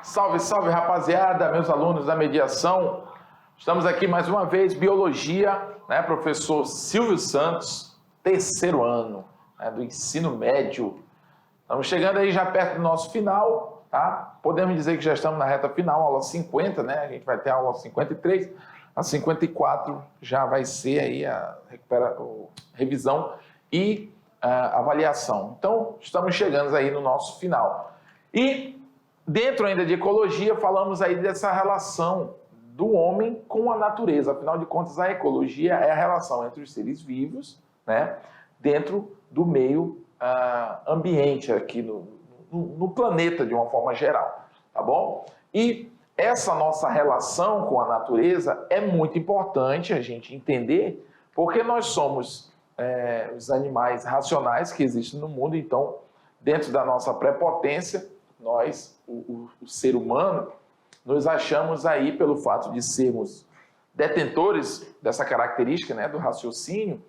Salve, salve, rapaziada, meus alunos da mediação. Estamos aqui mais uma vez, biologia, né? Professor Silvio Santos, terceiro ano, né, do ensino médio. Estamos chegando aí já perto do nosso final, tá? Podemos dizer que já estamos na reta final, aula 50, né? A gente vai ter a aula 53, a 54 já vai ser aí a revisão e a avaliação. Então, estamos chegando aí no nosso final. E dentro ainda de ecologia, falamos aí dessa relação do homem com a natureza. Afinal de contas, a ecologia é a relação entre os seres vivos, né, dentro do meio ambiente aqui no planeta, de uma forma geral, tá bom? E essa nossa relação com a natureza é muito importante a gente entender, porque nós somos os animais racionais que existem no mundo. Então, dentro da nossa prepotência, nós, o ser humano, nos achamos aí, pelo fato de sermos detentores dessa característica, né, do raciocínio,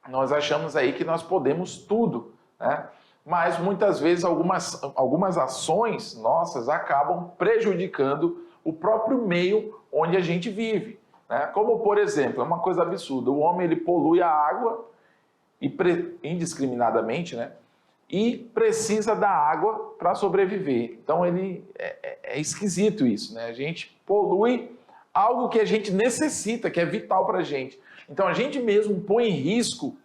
nós achamos aí que nós podemos tudo, né? Mas muitas vezes algumas ações nossas acabam prejudicando o próprio meio onde a gente vive, né? Como, por exemplo, é uma coisa absurda, o homem ele polui a água indiscriminadamente, né? E precisa da água para sobreviver. Então é esquisito isso, né? A gente polui algo que a gente necessita, que é vital para a gente. Então a gente mesmo põe em risco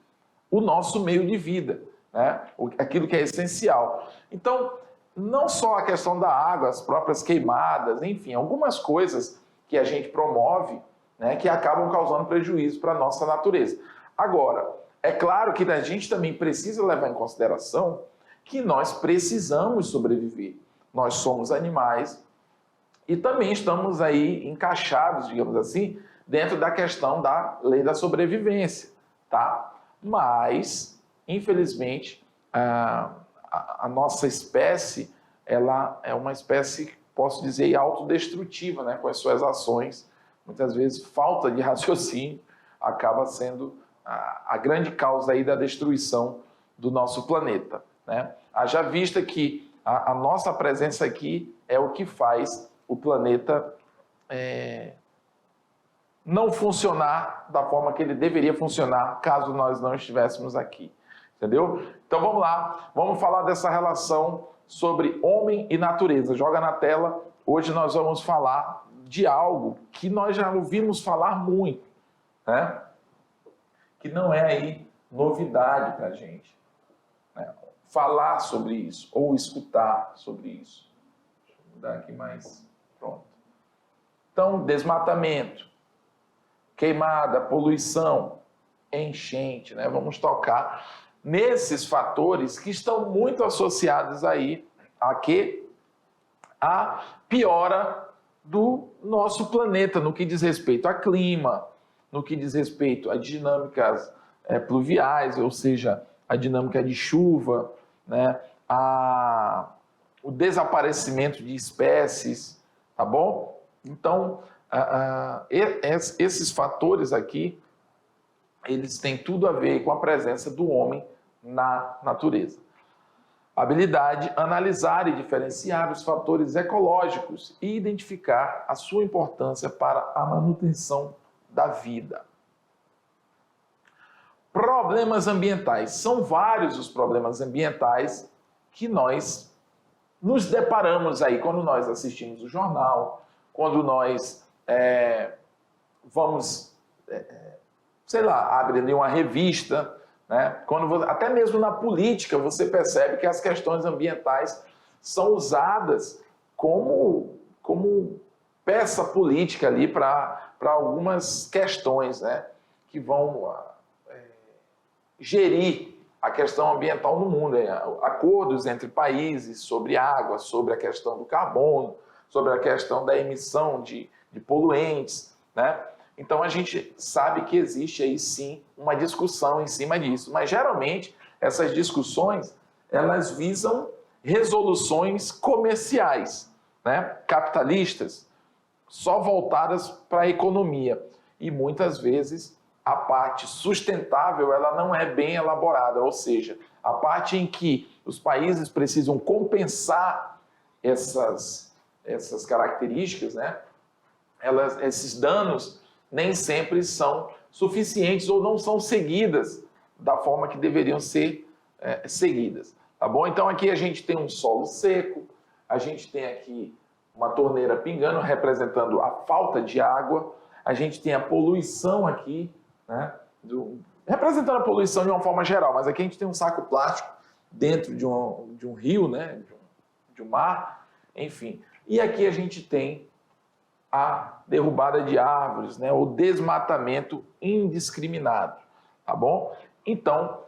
o nosso meio de vida, né? Aquilo que é essencial. Então, não só a questão da água, as próprias queimadas, enfim, algumas coisas que a gente promove, né, que acabam causando prejuízo para a nossa natureza. Agora, é claro que a gente também precisa levar em consideração que nós precisamos sobreviver. Nós somos animais e também estamos aí encaixados, digamos assim, dentro da questão da lei da sobrevivência, tá? Mas, infelizmente, a nossa espécie, ela é uma espécie, posso dizer, autodestrutiva, né? Com as suas ações. Muitas vezes, falta de raciocínio acaba sendo a grande causa aí da destruição do nosso planeta, né? Haja vista que a nossa presença aqui é o que faz o planeta não funcionar da forma que ele deveria funcionar caso nós não estivéssemos aqui, entendeu? Então vamos lá, vamos falar dessa relação sobre homem e natureza. Joga na tela. Hoje nós vamos falar de algo que nós já ouvimos falar muito, né? Que não é aí novidade para a gente, né? Falar sobre isso ou escutar sobre isso. Deixa eu mudar aqui mais, pronto. Então, desmatamento, queimada, poluição, enchente, né? Vamos tocar nesses fatores que estão muito associados aí a piora do nosso planeta no que diz respeito a clima, no que diz respeito a dinâmicas pluviais, ou seja, a dinâmica de chuva, né? O desaparecimento de espécies, tá bom? Então, esses fatores aqui, eles têm tudo a ver com a presença do homem na natureza. Habilidade, analisar e diferenciar os fatores ecológicos e identificar a sua importância para a manutenção da vida. Problemas ambientais. São vários os problemas ambientais que nós nos deparamos aí quando nós assistimos o jornal, quando nós vamos, sei lá, abre ali uma revista, né? Até mesmo na política você percebe que as questões ambientais são usadas como peça política ali para algumas questões, né, que vão gerir a questão ambiental no mundo, acordos entre países sobre água, sobre a questão do carbono, sobre a questão da emissão de poluentes, né? Então a gente sabe que existe aí sim uma discussão em cima disso, mas geralmente essas discussões elas visam resoluções comerciais, né? Capitalistas, só voltadas para a economia, e muitas vezes a parte sustentável ela não é bem elaborada, ou seja, a parte em que os países precisam compensar essas essas características, né, esses danos nem sempre são suficientes ou não são seguidas da forma que deveriam ser seguidas, tá bom? Então aqui a gente tem um solo seco, a gente tem aqui uma torneira pingando, representando a falta de água, a gente tem a poluição aqui, né, representando a poluição de uma forma geral, mas aqui a gente tem um saco plástico dentro de um rio, né, de um mar, enfim. E aqui a gente tem a derrubada de árvores, né, o desmatamento indiscriminado, tá bom? Então,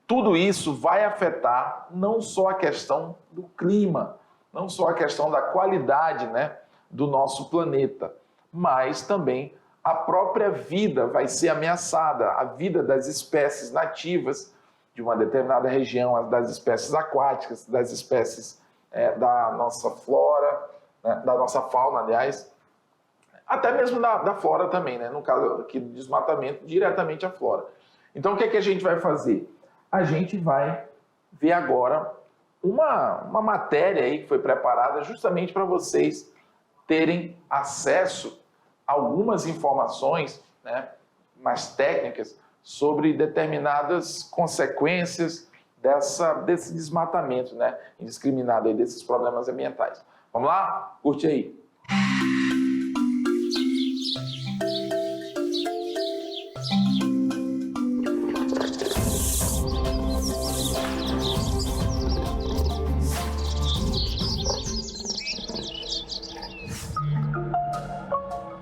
tudo isso vai afetar não só a questão do clima, não só a questão da qualidade, né, do nosso planeta, mas também a própria vida vai ser ameaçada, a vida das espécies nativas de uma determinada região, das espécies aquáticas, das espécies da nossa flora, né, da nossa fauna, aliás, até mesmo da flora também, né? No caso aqui do desmatamento, diretamente a flora. Então, o que é que a gente vai fazer? A gente vai ver agora uma matéria aí que foi preparada justamente para vocês terem acesso a algumas informações, né, mais técnicas sobre determinadas consequências desse desmatamento, né, indiscriminado aí, desses problemas ambientais. Vamos lá? Curte aí.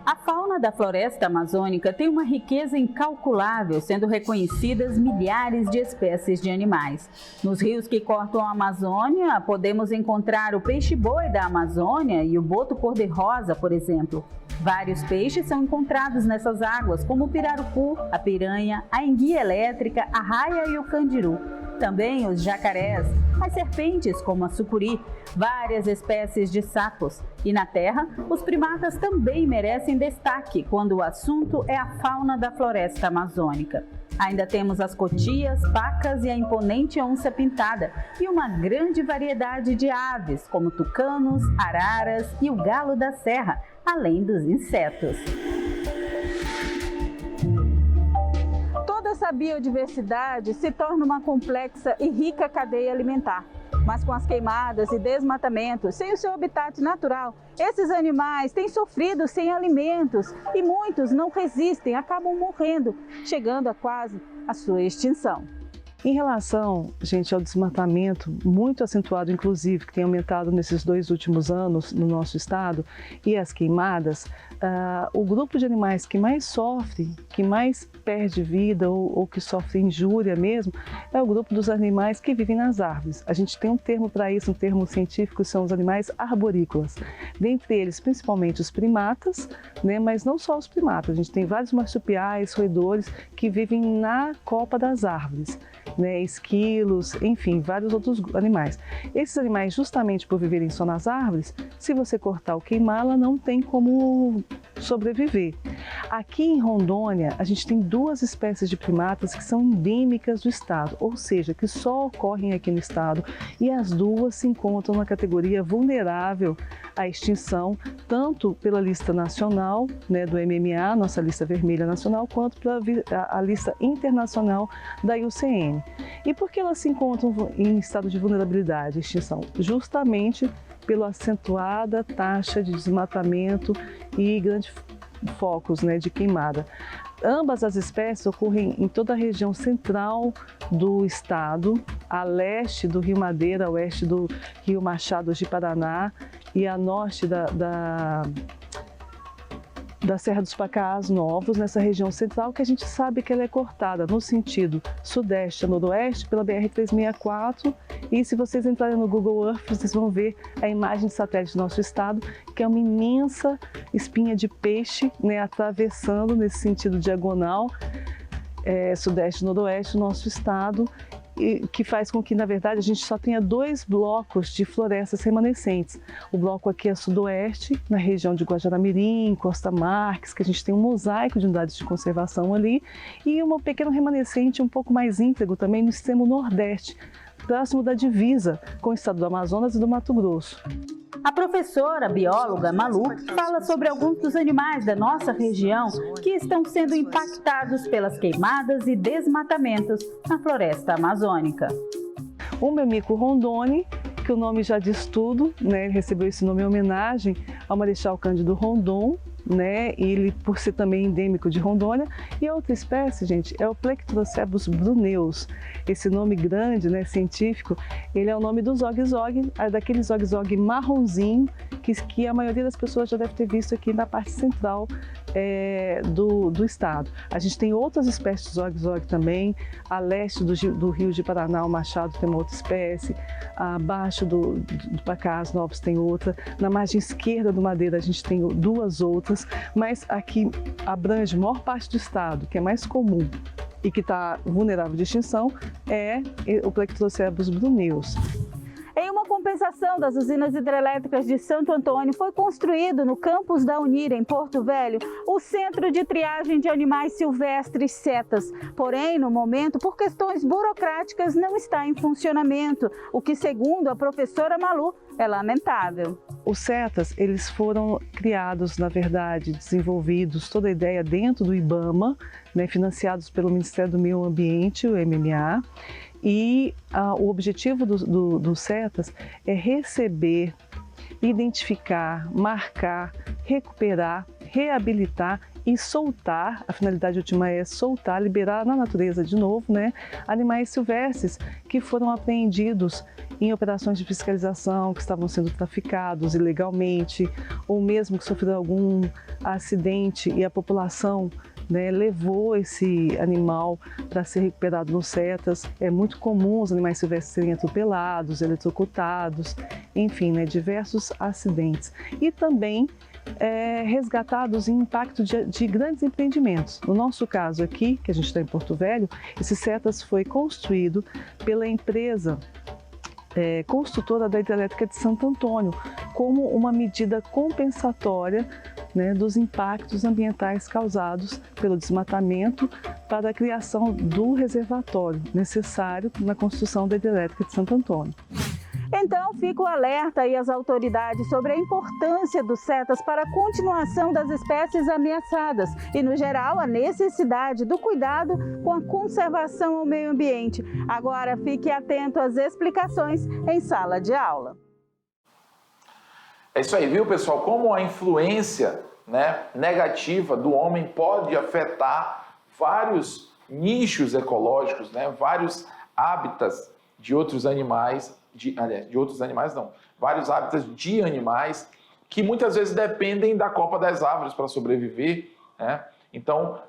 A fauna da floresta amazônica tem uma riqueza incalculável, sendo reconhecidas milhares de espécies de animais. Nos rios que cortam a Amazônia, podemos encontrar o peixe-boi da Amazônia e o boto cor-de-rosa, por exemplo. Vários peixes são encontrados nessas águas, como o pirarucu, a piranha, a enguia elétrica, a raia e o candiru. Também os jacarés, as serpentes como a sucuri, várias espécies de sapos. E na Terra, os primatas também merecem destaque quando o assunto é a fauna da floresta amazônica. Ainda temos as cotias, pacas e a imponente onça-pintada, e uma grande variedade de aves, como tucanos, araras e o galo da serra, além dos insetos. Toda essa biodiversidade se torna uma complexa e rica cadeia alimentar. Mas com as queimadas e desmatamentos, sem o seu habitat natural, esses animais têm sofrido sem alimentos e muitos não resistem, acabam morrendo, chegando a quase a sua extinção. Em relação, gente, ao desmatamento muito acentuado, inclusive, que tem aumentado nesses 2 últimos anos no nosso estado, e as queimadas, o grupo de animais que mais sofre, que mais perde vida ou que sofre injúria mesmo, é o grupo dos animais que vivem nas árvores. A gente tem um termo para isso, um termo científico, são os animais arborícolas. Dentre eles, principalmente os primatas, né, mas não só os primatas, a gente tem vários marsupiais, roedores que vivem na copa das árvores. Né, esquilos, enfim, vários outros animais. Esses animais, justamente por viverem só nas árvores, se você cortar ou queimá-la, não tem como sobreviver. Aqui em Rondônia, a gente tem 2 espécies de primatas que são endêmicas do estado, ou seja, que só ocorrem aqui no estado, e as 2 se encontram na categoria vulnerável à extinção, tanto pela lista nacional, né, do MMA, nossa lista vermelha nacional, quanto pela a lista internacional da IUCN. E por que elas se encontram em estado de vulnerabilidade à extinção? Justamente pela acentuada taxa de desmatamento e grandes focos, né, de queimada. Ambas as espécies ocorrem em toda a região central do estado, a leste do Rio Madeira, a oeste do Rio Machado de Paraná e a norte da Serra dos Pacás Novos, nessa região central, que a gente sabe que ela é cortada no sentido sudeste a noroeste pela BR-364, e se vocês entrarem no Google Earth, vocês vão ver a imagem de satélite do nosso estado, que é uma imensa espinha de peixe, né, atravessando nesse sentido diagonal, sudeste e noroeste do nosso estado, que faz com que, na verdade, a gente só tenha 2 blocos de florestas remanescentes. O bloco aqui é sudoeste, na região de Guajará-Mirim, Costa Marques, que a gente tem um mosaico de unidades de conservação ali, e um pequeno remanescente um pouco mais íntegro também no extremo nordeste, próximo da divisa com o estado do Amazonas e do Mato Grosso. A professora bióloga Malu fala sobre alguns dos animais da nossa região que estão sendo impactados pelas queimadas e desmatamentos na floresta amazônica. O memico rondoni, que o nome já diz tudo, né? Ele recebeu esse nome em homenagem ao Marechal Cândido Rondon, né? Ele, por ser também endêmico de Rondônia. E a outra espécie, gente, é o Plectroceros bruneus. Esse nome grande, né, científico, ele é o nome do zog-zog, daquele zog-zog marronzinho que a maioria das pessoas já deve ter visto aqui na parte central do estado. A gente tem outras espécies de zog-zog também, a leste do rio de Paraná, o Machado tem uma outra espécie, abaixo do Pacás Novos tem outra, na margem esquerda do Madeira a gente tem duas outras, mas aqui abrange a maior parte do estado, que é mais comum e que está vulnerável de extinção, é o Plectroceros bruneus. Em uma compensação das usinas hidrelétricas de Santo Antônio, foi construído no campus da Unir, em Porto Velho, o Centro de Triagem de Animais Silvestres CETAS. Porém, no momento, por questões burocráticas, não está em funcionamento, o que, segundo a professora Malu, é lamentável. Os CETAS, eles foram criados, na verdade, desenvolvidos, toda a ideia dentro do IBAMA, né, financiados pelo Ministério do Meio Ambiente, o MMA, e o objetivo do CETAS é receber, identificar, marcar, recuperar, reabilitar e soltar, a finalidade última é soltar, liberar na natureza de novo, né, animais silvestres que foram apreendidos em operações de fiscalização, que estavam sendo traficados ilegalmente, ou mesmo que sofreram algum acidente e a população, né, levou esse animal para ser recuperado nos CETAS. É muito comum os animais silvestres serem atropelados, eletrocutados, enfim, né, diversos acidentes. E também resgatados em impacto de grandes empreendimentos. No nosso caso aqui, que a gente está em Porto Velho, esse CETAS foi construído pela empresa construtora da hidrelétrica de Santo Antônio, como uma medida compensatória, né, dos impactos ambientais causados pelo desmatamento para a criação do reservatório necessário na construção da hidrelétrica de Santo Antônio. Então, fica o alerta aí às autoridades sobre a importância dos CETAS para a continuação das espécies ameaçadas e, no geral, a necessidade do cuidado com a conservação ao meio ambiente. Agora, fique atento às explicações em sala de aula. É isso aí, viu, pessoal? Como a influência, né, negativa do homem pode afetar vários nichos ecológicos, né, vários hábitats de outros animais, vários hábitats de animais que muitas vezes dependem da copa das árvores para sobreviver, né? Então,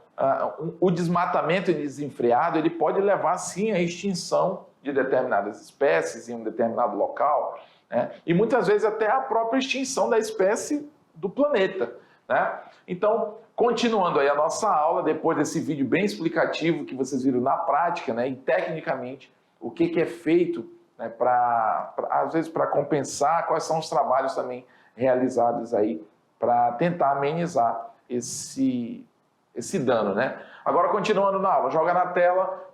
o desmatamento desenfreado, ele pode levar, sim, à extinção de determinadas espécies em um determinado local, né? E muitas vezes até a própria extinção da espécie do planeta, né? Então, continuando aí a nossa aula, depois desse vídeo bem explicativo que vocês viram na prática, né, e tecnicamente, o que é feito, né, às vezes para compensar, quais são os trabalhos também realizados aí para tentar amenizar esse dano, né? Agora, continuando na aula, joga na tela.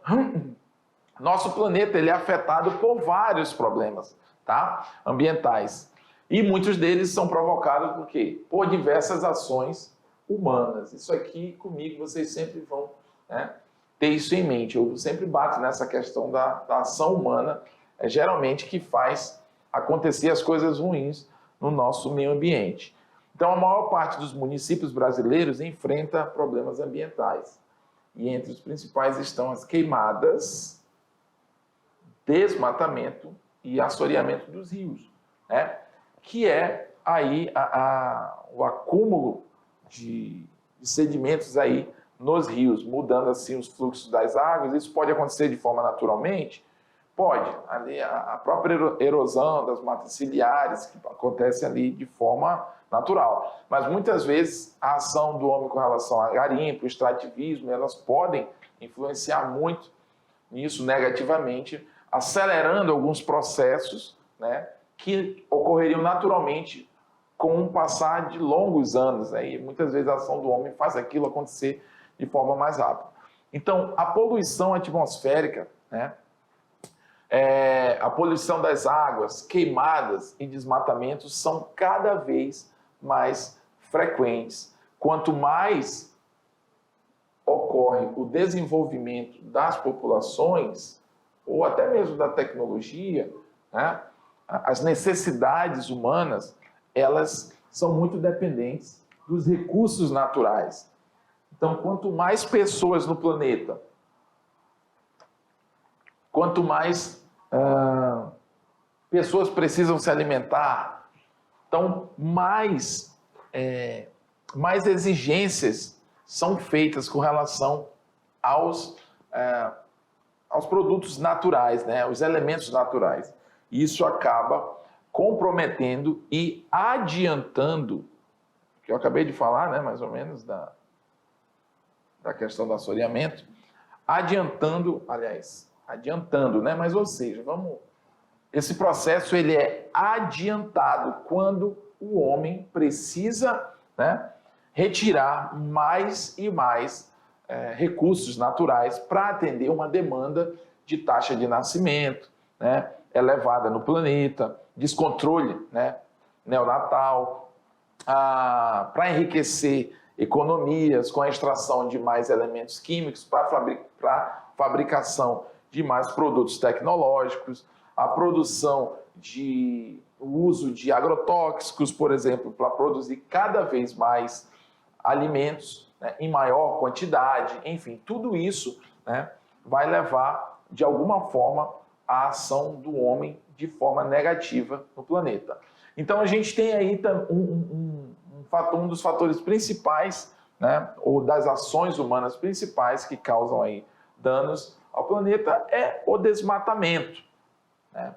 Nosso planeta, ele é afetado por vários problemas, tá, ambientais. E muitos deles são provocados por quê? Por diversas ações humanas. Isso aqui, comigo, vocês sempre vão, né, ter isso em mente. Eu sempre bato nessa questão da ação humana, geralmente que faz acontecer as coisas ruins no nosso meio ambiente. Então, a maior parte dos municípios brasileiros enfrenta problemas ambientais. E entre os principais estão as queimadas, desmatamento e assoreamento dos rios, né? Que é aí o acúmulo de sedimentos aí nos rios, mudando assim os fluxos das águas. Isso pode acontecer de forma naturalmente? Pode. Ali a própria erosão das matas ciliares, que acontece ali de forma natural. Mas muitas vezes a ação do homem com relação a garimpo, extrativismo, elas podem influenciar muito nisso negativamente, acelerando alguns processos, né, que ocorreriam naturalmente com o passar de longos anos, né? E muitas vezes a ação do homem faz aquilo acontecer de forma mais rápida. Então, a poluição atmosférica, né, A poluição das águas, queimadas e desmatamentos são cada vez mais frequentes. Quanto mais ocorre o desenvolvimento das populações, ou até mesmo da tecnologia, né, as necessidades humanas, elas são muito dependentes dos recursos naturais. Então, quanto mais pessoas no planeta, quanto mais pessoas precisam se alimentar, então mais exigências são feitas com relação aos produtos naturais, né, os elementos naturais. Isso acaba comprometendo e adiantando, que eu acabei de falar, né, mais ou menos, da questão do assoreamento, adiantando, né, mas ou seja, esse processo ele é adiantado quando o homem precisa, né, retirar mais e mais recursos naturais para atender uma demanda de taxa de nascimento, né, elevada no planeta, descontrole, né, neonatal, para enriquecer economias com a extração de mais elementos químicos para fabricação de mais produtos tecnológicos, a produção o uso de agrotóxicos, por exemplo, para produzir cada vez mais alimentos, né, em maior quantidade, enfim, tudo isso, né, vai levar, de alguma forma, a ação do homem de forma negativa no planeta. Então, a gente tem aí um dos fatores principais, né, ou das ações humanas principais que causam aí danos ao planeta é o desmatamento, né?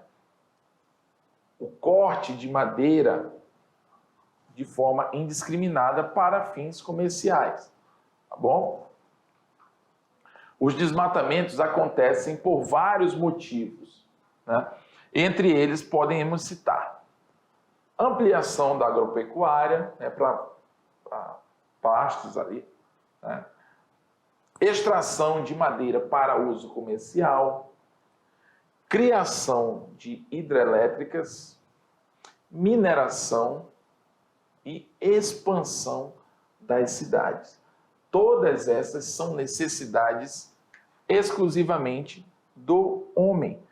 O corte de madeira de forma indiscriminada para fins comerciais, tá bom? Os desmatamentos acontecem por vários motivos, né? Entre eles podemos citar ampliação da agropecuária, né, para pastos ali, né? Extração de madeira para uso comercial, criação de hidrelétricas, mineração e expansão das cidades. Todas essas são necessidades exclusivamente do homem,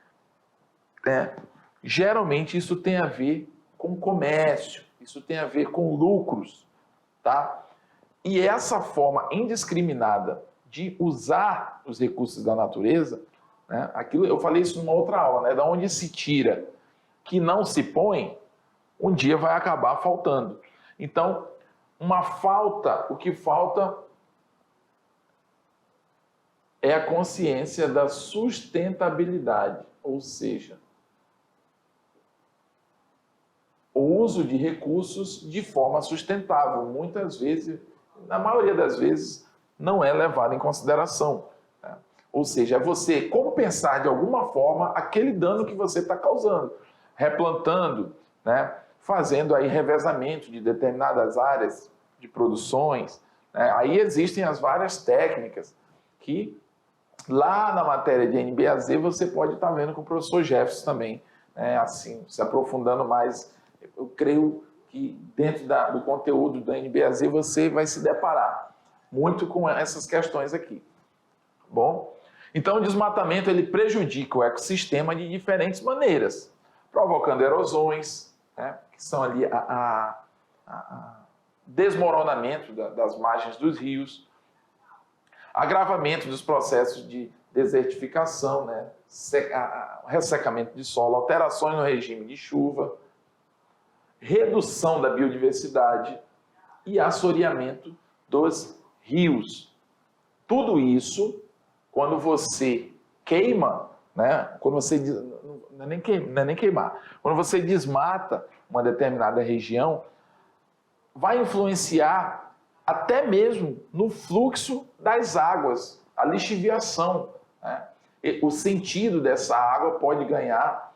né? Geralmente isso tem a ver com comércio, isso tem a ver com lucros, tá? E essa forma indiscriminada de usar os recursos da natureza, né? Aquilo, eu falei isso numa outra aula, né? Da onde se tira que não se põe, um dia vai acabar faltando. Então, o que falta é a consciência da sustentabilidade, ou seja, o uso de recursos de forma sustentável. Muitas vezes, na maioria das vezes, não é levado em consideração, né? Ou seja, é você compensar de alguma forma aquele dano que você está causando, replantando, né? Fazendo aí revezamento de determinadas áreas de produções, né? Aí existem as várias técnicas que lá na matéria de NBAZ você pode estar vendo com o professor Jefferson também, né? Assim, se aprofundando mais. Eu creio que dentro do conteúdo da NBAZ você vai se deparar muito com essas questões aqui. Bom, então o desmatamento ele prejudica o ecossistema de diferentes maneiras, provocando erosões, né, que são ali desmoronamento das margens dos rios, agravamento dos processos de desertificação, né, ressecamento de solo, alterações no regime de chuva, redução da biodiversidade e assoreamento dos rios. Tudo isso, quando você queima, né, quando você não é nem queimar, quando você desmata uma determinada região, vai influenciar até mesmo no fluxo das águas, a lixiviação, né? O sentido dessa água pode ganhar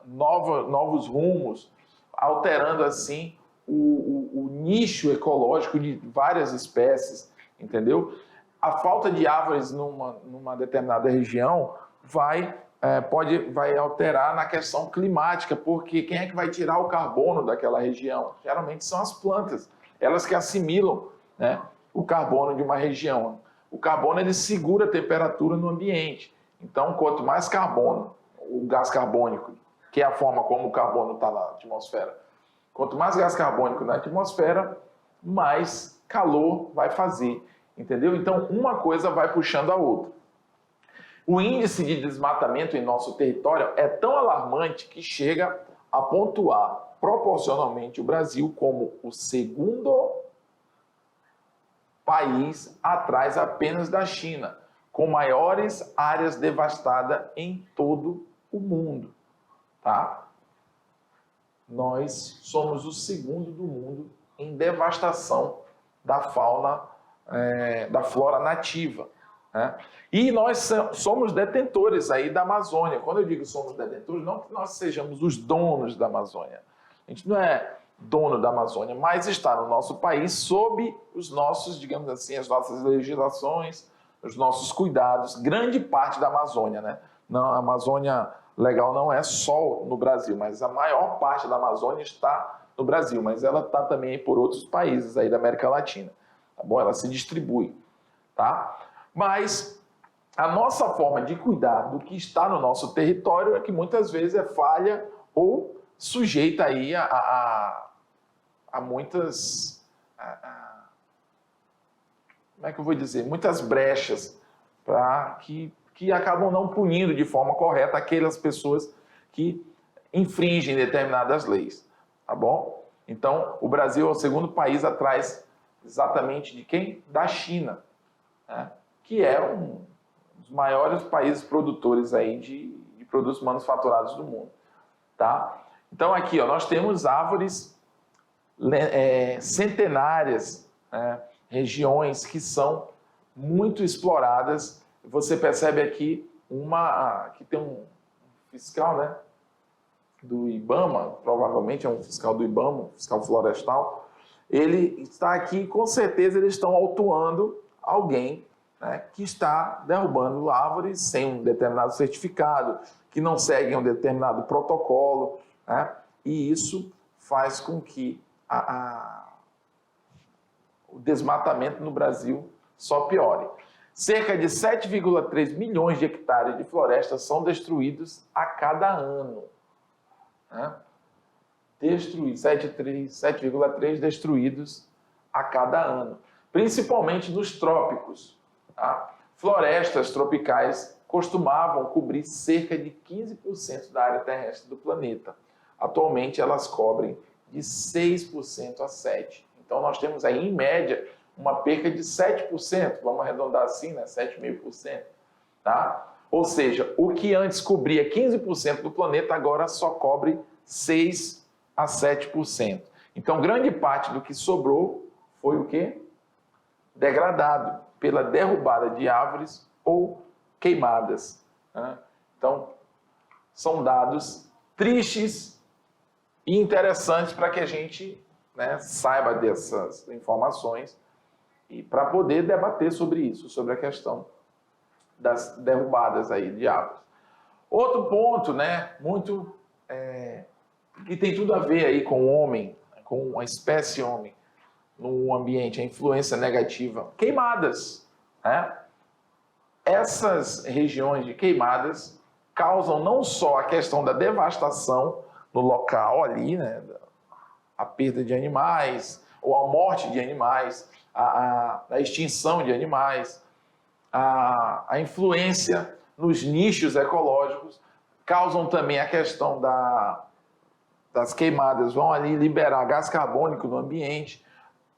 novos rumos, alterando assim o nicho ecológico de várias espécies, entendeu? A falta de árvores numa determinada região vai vai alterar na questão climática, porque quem é que vai tirar o carbono daquela região? Geralmente são as plantas, elas que assimilam, né, o carbono de uma região. O carbono ele segura a temperatura no ambiente. Então, quanto mais carbono, o gás carbônico, que é a forma como o carbono está na atmosfera, quanto mais gás carbônico na atmosfera, mais calor vai fazer, entendeu? Então, uma coisa vai puxando a outra. O índice de desmatamento em nosso território é tão alarmante que chega a pontuar proporcionalmente o Brasil como o segundo país atrás apenas da China, com maiores áreas devastadas em todo o mundo, tá? Nós somos o segundo do mundo em devastação da fauna, da flora nativa, né? E nós somos detentores aí da Amazônia. Quando eu digo somos detentores, não que nós sejamos os donos da Amazônia. A gente não é dono da Amazônia, mas está no nosso país sob os nossos, digamos assim, as nossas legislações, os nossos cuidados. Grande parte da Amazônia, né? Não, a Amazônia legal não é só no Brasil, mas a maior parte da Amazônia está no Brasil, mas ela está também por outros países aí da América Latina, tá bom? Ela se distribui, tá? Mas a nossa forma de cuidar do que está no nosso território é que muitas vezes é falha ou sujeita aí a muitas, como é que eu vou dizer, muitas brechas para que acabam não punindo de forma correta aquelas pessoas que infringem determinadas leis, tá bom? Então, o Brasil é o segundo país atrás exatamente de quem? Da China, né? Que é um dos maiores países produtores aí de produtos manufaturados do mundo, tá? Então, aqui, ó, nós temos árvores centenárias, né, regiões que são muito exploradas. Você percebe aqui que tem um fiscal, né, do IBAMA, provavelmente é um fiscal do IBAMA, um fiscal florestal. Ele está aqui, com certeza eles estão autuando alguém, né, que está derrubando árvores sem um determinado certificado, que não seguem um determinado protocolo, né, e isso faz com que o desmatamento no Brasil só piore. Cerca de 7,3 milhões de hectares de florestas são destruídos a cada ano, né? 7,3 destruídos a cada ano, principalmente nos trópicos, tá? Florestas tropicais costumavam cobrir cerca de 15% da área terrestre do planeta. Atualmente elas cobrem de 6% a 7%. Então nós temos aí, em média, uma perca de 7%, vamos arredondar assim, né? 7,5%. Tá? Ou seja, o que antes cobria 15% do planeta, agora só cobre 6% a 7%. Então, grande parte do que sobrou foi o quê? Degradado pela derrubada de árvores ou queimadas, né? Então, são dados tristes e interessantes para que a gente, né, saiba dessas informações e para poder debater sobre isso, sobre a questão das derrubadas aí de árvores. Outro ponto, né, muito que tem tudo a ver aí com o homem, com a espécie homem no ambiente, a influência negativa, queimadas, né? Essas regiões de queimadas causam não só a questão da devastação no local ali, né, a perda de animais, ou a morte de animais, a extinção de animais, a influência nos nichos ecológicos, causam também a questão das queimadas, vão ali liberar gás carbônico no ambiente,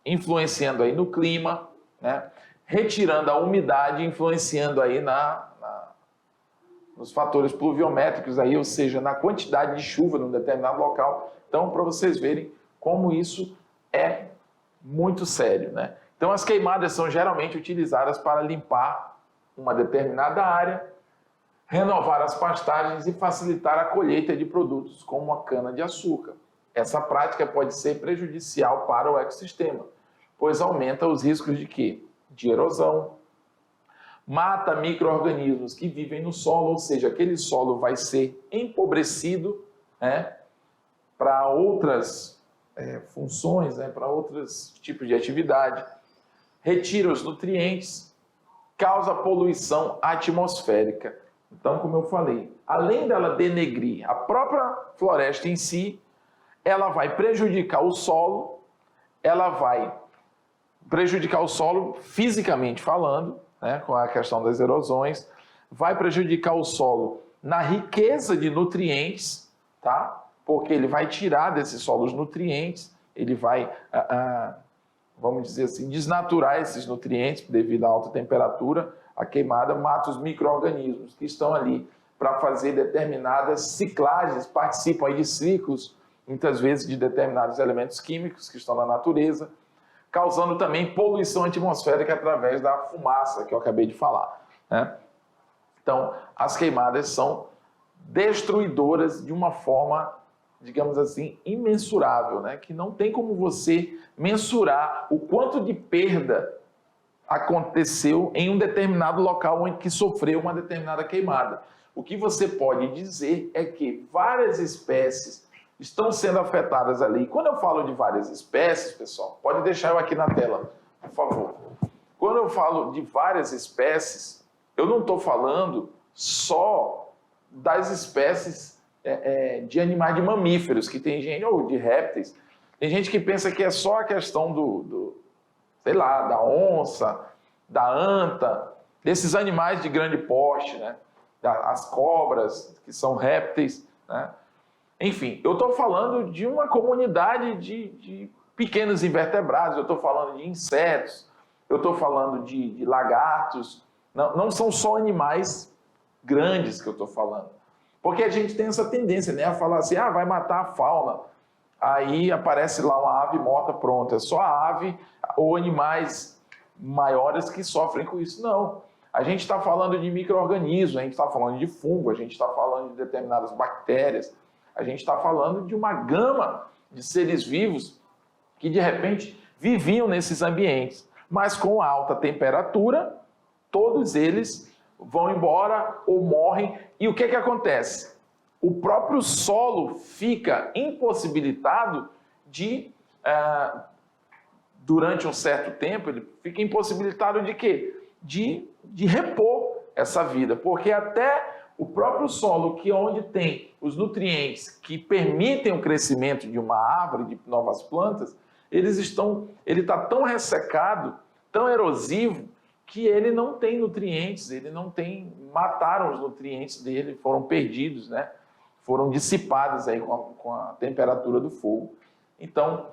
influenciando aí no clima, né, retirando a umidade, influenciando aí nos fatores pluviométricos, aí, ou seja, na quantidade de chuva num determinado local. Então, para vocês verem como isso é muito sério, né? Então, as queimadas são geralmente utilizadas para limpar uma determinada área, renovar as pastagens e facilitar a colheita de produtos como a cana-de-açúcar. Essa prática pode ser prejudicial para o ecossistema, pois aumenta os riscos de quê? De erosão, mata micro-organismos que vivem no solo, ou seja, aquele solo vai ser empobrecido, né, para outras funções, né, para outros tipos de atividade, retira os nutrientes, causa poluição atmosférica. Então, como eu falei, além dela denegrir a própria floresta em si, ela vai prejudicar o solo, ela vai prejudicar o solo fisicamente falando, né, com a questão das erosões, vai prejudicar o solo na riqueza de nutrientes, tá? Porque ele vai tirar desse solo os nutrientes, ele vai, vamos dizer assim, desnaturar esses nutrientes devido à alta temperatura. A queimada mata os micro-organismos que estão ali para fazer determinadas ciclagens, participam aí de ciclos, muitas vezes de determinados elementos químicos que estão na natureza, causando também poluição atmosférica através da fumaça que eu acabei de falar, né? Então, as queimadas são destruidoras de uma forma, digamos assim, imensurável, né? Que não tem como você mensurar o quanto de perda aconteceu em um determinado local onde que sofreu uma determinada queimada. O que você pode dizer é que várias espécies estão sendo afetadas ali. Quando eu falo de várias espécies, pessoal, pode deixar eu aqui na tela, por favor. Quando eu falo de várias espécies, eu não estou falando só das espécies de animais de mamíferos, que tem gente, ou de répteis. Tem gente que pensa que é só a questão sei lá, da onça, da anta, desses animais de grande porte, né? As cobras, que são répteis, né? Enfim, eu estou falando de uma comunidade de pequenos invertebrados, eu estou falando de insetos, eu estou falando de lagartos. Não são só animais grandes que eu estou falando. Porque a gente tem essa tendência, né, a falar assim, vai matar a fauna. Aí aparece lá uma ave morta, pronto. É só a ave ou animais maiores que sofrem com isso. Não. A gente está falando de micro-organismos, a gente está falando de fungo, a gente está falando de determinadas bactérias, a gente está falando de uma gama de seres vivos que, de repente, viviam nesses ambientes. Mas com alta temperatura, todos eles vão embora ou morrem. E o que acontece? O próprio solo fica impossibilitado de, durante um certo tempo, ele fica impossibilitado de quê? De repor essa vida, porque até o próprio solo, que é onde tem os nutrientes que permitem o crescimento de uma árvore, de novas plantas, ele está tão ressecado, tão erosivo, que ele não tem nutrientes, mataram os nutrientes dele, foram perdidos, né? Foram dissipados aí com a temperatura do fogo. Então,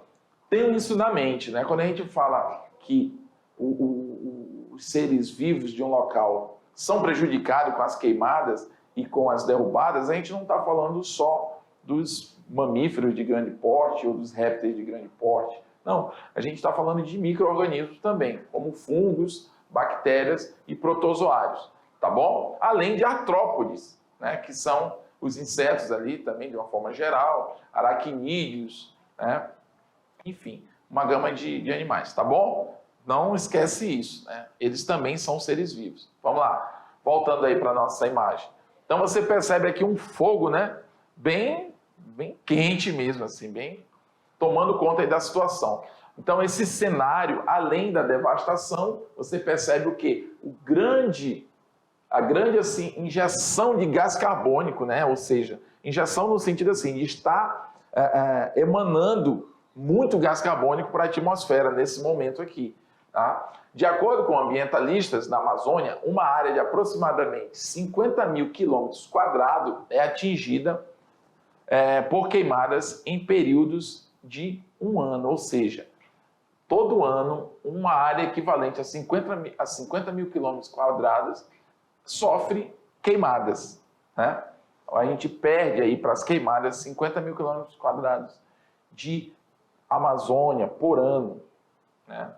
tenham isso na mente, né? Quando a gente fala que os seres vivos de um local são prejudicados com as queimadas e com as derrubadas, a gente não está falando só dos mamíferos de grande porte ou dos répteis de grande porte. Não, a gente está falando de micro-organismos também, como fungos, bactérias e protozoários, tá bom? Além de artrópodes, né, que são os insetos ali também, de uma forma geral, aracnídeos, né? Enfim, uma gama de animais, tá bom? Não esquece isso, né? Eles também são seres vivos. Vamos lá, voltando aí para a nossa imagem. Então você percebe aqui um fogo, né? Bem quente mesmo, assim, bem tomando conta aí da situação. Então esse cenário, além da devastação, você percebe o quê? A grande assim, injeção de gás carbônico, né? Ou seja, injeção no sentido assim, de estar emanando muito gás carbônico para a atmosfera nesse momento aqui. Tá? De acordo com ambientalistas na Amazônia, uma área de aproximadamente 50 mil quilômetros quadrados é atingida por queimadas em períodos de um ano, ou seja, todo ano uma área equivalente a 50 mil quilômetros quadrados sofre queimadas, né? A gente perde aí para as queimadas 50 mil quilômetros quadrados de Amazônia por ano, né?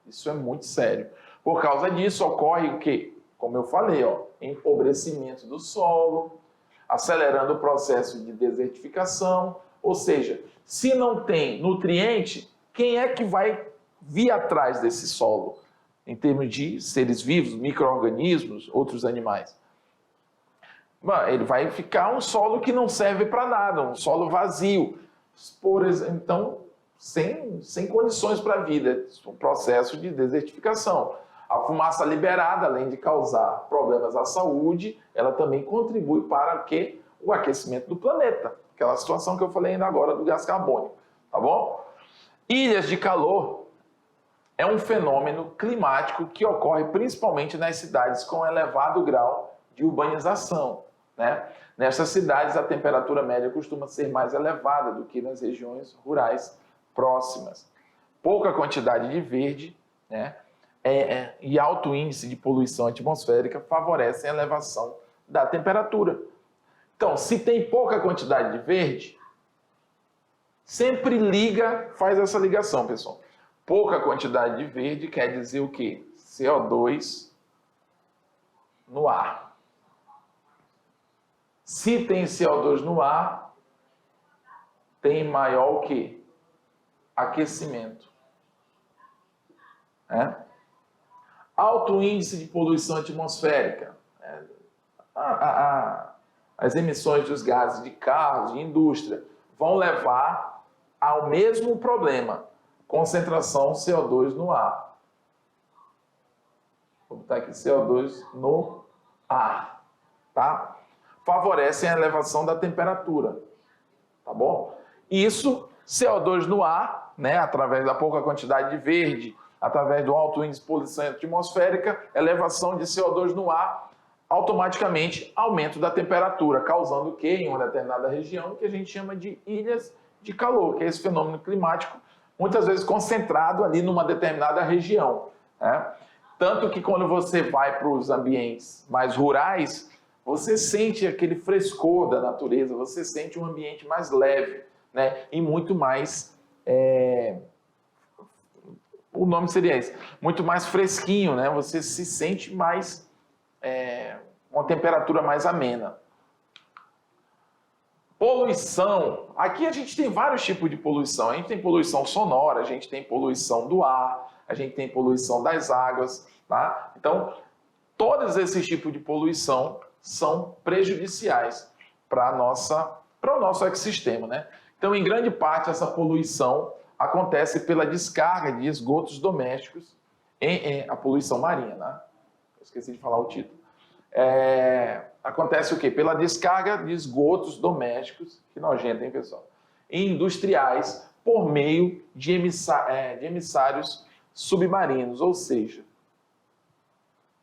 Isso é muito sério. Por causa disso, ocorre o quê? Como eu falei, empobrecimento do solo, acelerando o processo de desertificação, ou seja, se não tem nutriente, quem é que vai vir atrás desse solo? em termos de seres vivos, micro-organismos, outros animais. Ele vai ficar um solo que não serve para nada, um solo vazio. Por exemplo, então, sem condições para a vida, um processo de desertificação. A fumaça liberada, além de causar problemas à saúde, ela também contribui para o aquecimento do planeta. Aquela situação que eu falei ainda agora do gás carbônico, tá bom? Ilhas de calor é um fenômeno climático que ocorre principalmente nas cidades com elevado grau de urbanização, né? Nessas cidades, a temperatura média costuma ser mais elevada do que nas regiões rurais próximas. Pouca quantidade de verde, né? E alto índice de poluição atmosférica favorecem a elevação da temperatura. Então, se tem pouca quantidade de verde, sempre faz essa ligação, pessoal. Pouca quantidade de verde quer dizer o quê? CO2 no ar. Se tem CO2 no ar, tem maior o quê? Aquecimento. Alto índice de poluição atmosférica. As emissões dos gases de carros, de indústria, vão levar ao mesmo problema, concentração CO2 no ar. Vou botar aqui CO2 no ar, tá? Favorecem a elevação da temperatura, tá bom? Isso, CO2 no ar, né, através da pouca quantidade de verde, através do alto índice de poluição atmosférica, elevação de CO2 no ar, automaticamente aumento da temperatura, causando o quê? Em uma determinada região, que a gente chama de ilhas de calor, que é esse fenômeno climático, muitas vezes concentrado ali numa determinada região, né? Tanto que quando você vai para os ambientes mais rurais, você sente aquele frescor da natureza, você sente um ambiente mais leve, né? E muito mais... O nome seria esse, muito mais fresquinho, né? Você se sente mais, uma temperatura mais amena. Poluição. Aqui a gente tem vários tipos de poluição. A gente tem poluição sonora, a gente tem poluição do ar, a gente tem poluição das águas, tá? Então, todos esses tipos de poluição são prejudiciais para o nosso ecossistema, né? Então, em grande parte, essa poluição acontece pela descarga de esgotos domésticos, a poluição marinha, né? Esqueci de falar o título. Acontece o quê? Pela descarga de esgotos domésticos, que nojento, hein, pessoal? E industriais, por meio de emissários submarinos, ou seja,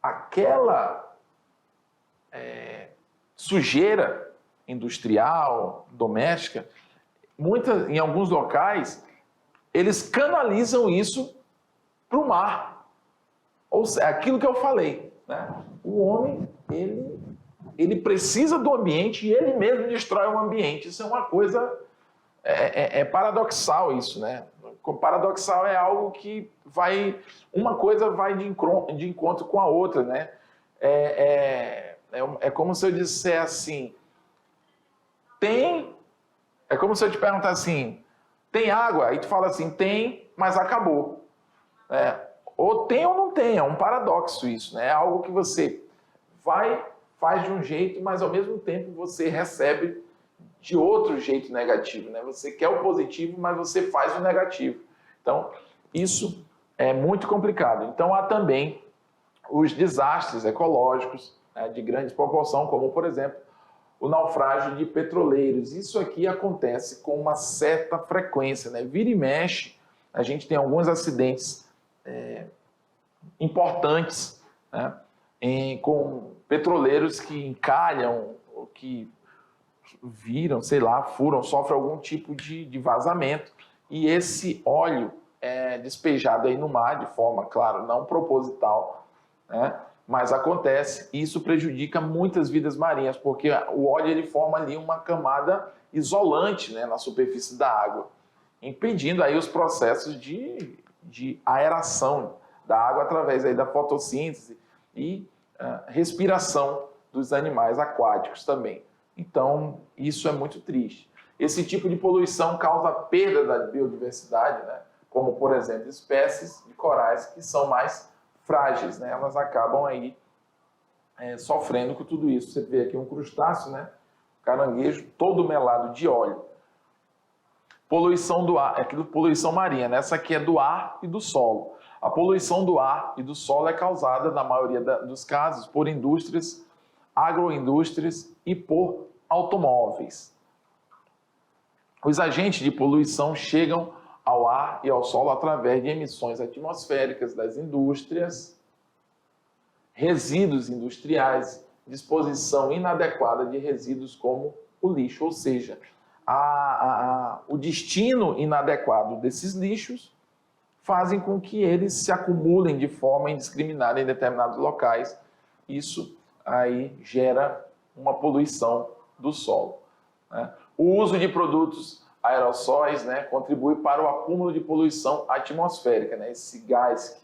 aquela sujeira industrial, doméstica, em alguns locais, eles canalizam isso para o mar. Ou seja, aquilo que eu falei, né? O homem, ele precisa do ambiente e ele mesmo destrói o ambiente. Isso é uma coisa... paradoxal isso, né? Paradoxal é algo que uma coisa vai de encontro com a outra, né? É como se eu dissesse assim, é como se eu te perguntar assim, tem água? Aí tu fala assim, tem, mas acabou. Ou tem ou não tem, é um paradoxo isso, né? É algo que você faz de um jeito, mas ao mesmo tempo você recebe de outro jeito negativo, né? Você quer o positivo, mas você faz o negativo. Então, isso é muito complicado. Então, há também os desastres ecológicos, né, de grande proporção, como, por exemplo, o naufrágio de petroleiros. Isso aqui acontece com uma certa frequência, né? Vira e mexe, a gente tem alguns acidentes importantes, né? Com petroleiros que encalham, ou que viram, sei lá, sofrem algum tipo de vazamento. E esse óleo é despejado aí no mar de forma, claro, não proposital, né? Mas acontece, e isso prejudica muitas vidas marinhas, porque o óleo ele forma ali uma camada isolante, né, na superfície da água, impedindo aí os processos de aeração da água através aí da fotossíntese e respiração dos animais aquáticos também. Então, isso é muito triste. Esse tipo de poluição causa perda da biodiversidade, né? Como, por exemplo, espécies de corais que são mais frágeis, né? Elas acabam aí sofrendo com tudo isso. Você vê aqui um crustáceo, né? Caranguejo todo melado de óleo. Poluição do ar, poluição marinha, né? Essa aqui é do ar e do solo. A poluição do ar e do solo é causada, na maioria dos casos, por indústrias, agroindústrias e por automóveis. Os agentes de poluição chegam ao ar e ao solo através de emissões atmosféricas das indústrias, resíduos industriais, disposição inadequada de resíduos como o lixo, ou seja, o destino inadequado desses lixos fazem com que eles se acumulem de forma indiscriminada em determinados locais. Isso aí gera uma poluição do solo, né? O uso de produtos aerossóis, né, contribui para o acúmulo de poluição atmosférica, né, esse gás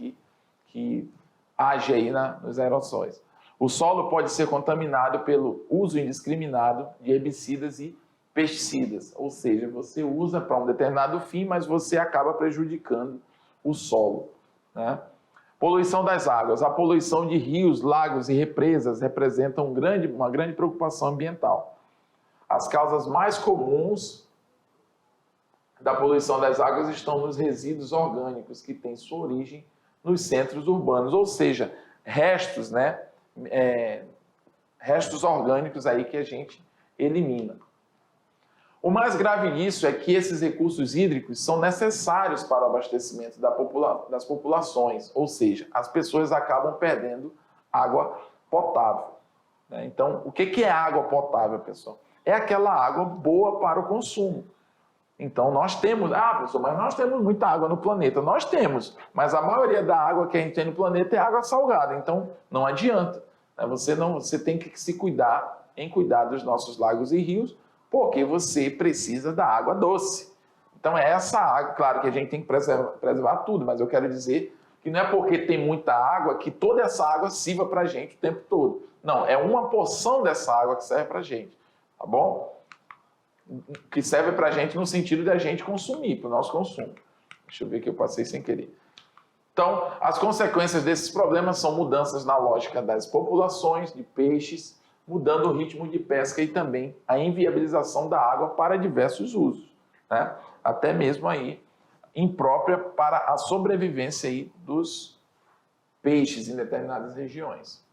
que age aí nos aerossóis. O solo pode ser contaminado pelo uso indiscriminado de herbicidas e pesticidas, ou seja, você usa para um determinado fim, mas você acaba prejudicando o solo, né? Poluição das águas. A poluição de rios, lagos e represas representa uma grande preocupação ambiental. As causas mais comuns da poluição das águas estão nos resíduos orgânicos, que têm sua origem nos centros urbanos, ou seja, restos, né? Restos orgânicos aí que a gente elimina. O mais grave disso é que esses recursos hídricos são necessários para o abastecimento das populações, ou seja, as pessoas acabam perdendo água potável, né? Então, o que é água potável, pessoal? É aquela água boa para o consumo. Então, nós temos... professor, mas nós temos muita água no planeta. Nós temos, mas a maioria da água que a gente tem no planeta é água salgada. Então, não adianta, né? Você tem que se cuidar dos nossos lagos e rios, porque você precisa da água doce. Então, é essa água, claro que a gente tem que preservar tudo, mas eu quero dizer que não é porque tem muita água que toda essa água sirva para a gente o tempo todo. Não, é uma porção dessa água que serve para a gente, tá bom? Que serve para a gente no sentido de a gente consumir, para o nosso consumo. Deixa eu ver que eu passei sem querer. Então, as consequências desses problemas são mudanças na lógica das populações de peixes, mudando o ritmo de pesca e também a inviabilização da água para diversos usos, né? Até mesmo aí imprópria para a sobrevivência aí dos peixes em determinadas regiões.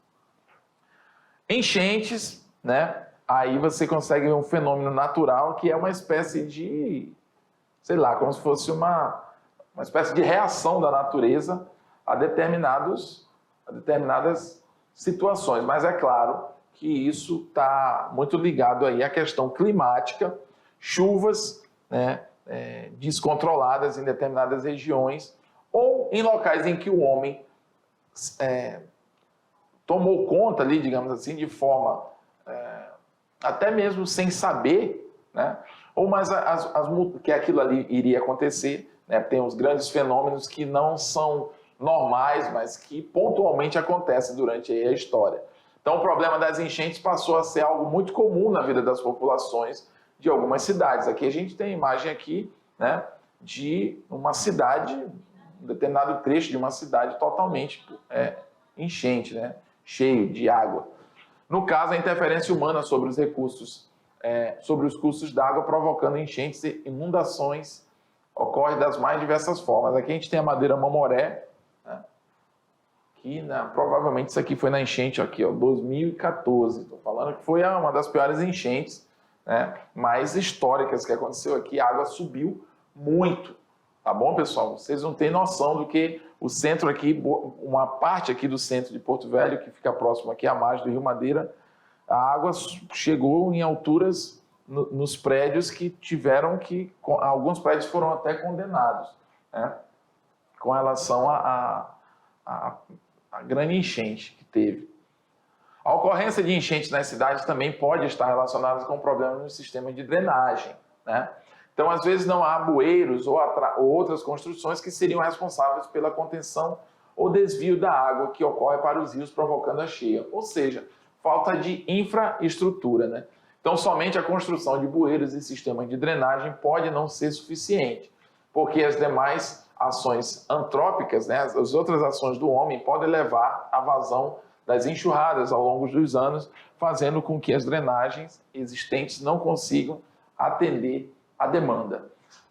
Enchentes, né? Aí você consegue ver um fenômeno natural que é uma espécie de, sei lá, como se fosse uma espécie de reação da natureza a determinadas situações. Mas é claro que isso está muito ligado aí à questão climática, chuvas, né, descontroladas em determinadas regiões, ou em locais em que o homem tomou conta ali, digamos assim, de forma até mesmo sem saber, né, ou mais que aquilo ali iria acontecer, né? Tem os grandes fenômenos que não são normais, mas que pontualmente acontecem durante a história. Então, o problema das enchentes passou a ser algo muito comum na vida das populações de algumas cidades. Aqui a gente tem a imagem aqui, né, de uma cidade, um determinado trecho de uma cidade totalmente enchente, né, cheio de água. No caso, a interferência humana sobre os recursos, sobre os cursos d'água, provocando enchentes e inundações, ocorre das mais diversas formas. Aqui a gente tem a Madeira Mamoré, né, que provavelmente isso aqui foi na enchente, aqui, ó, 2014. Estou falando que foi uma das piores enchentes, né, mais históricas que aconteceu aqui. A água subiu muito, tá bom, pessoal? Vocês não têm noção do que o centro aqui, uma parte aqui do centro de Porto Velho, que fica próximo aqui à margem do Rio Madeira, a água chegou em alturas nos prédios que tiveram que... Alguns prédios foram até condenados, né, com relação à grande enchente que teve. A ocorrência de enchentes nas cidades também pode estar relacionada com problemas no sistema de drenagem, né? Então, às vezes, não há bueiros ou outras construções que seriam responsáveis pela contenção ou desvio da água que ocorre para os rios, provocando a cheia. Ou seja, falta de infraestrutura, né? Então, somente a construção de bueiros e sistemas de drenagem pode não ser suficiente, porque as demais ações antrópicas, né, as outras ações do homem, podem levar à vazão das enxurradas ao longo dos anos, fazendo com que as drenagens existentes não consigam atender a demanda.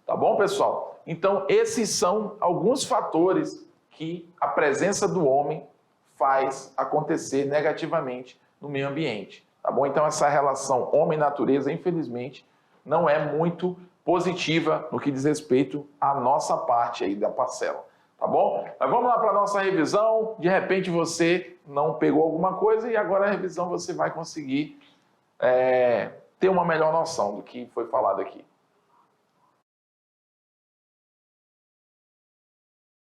Tá bom, pessoal? Então, esses são alguns fatores que a presença do homem faz acontecer negativamente no meio ambiente. Tá bom? Então, essa relação homem-natureza, infelizmente, não é muito positiva no que diz respeito à nossa parte aí da parcela. Tá bom? Mas vamos lá para a nossa revisão. De repente você não pegou alguma coisa e agora a revisão você vai conseguir ter uma melhor noção do que foi falado aqui.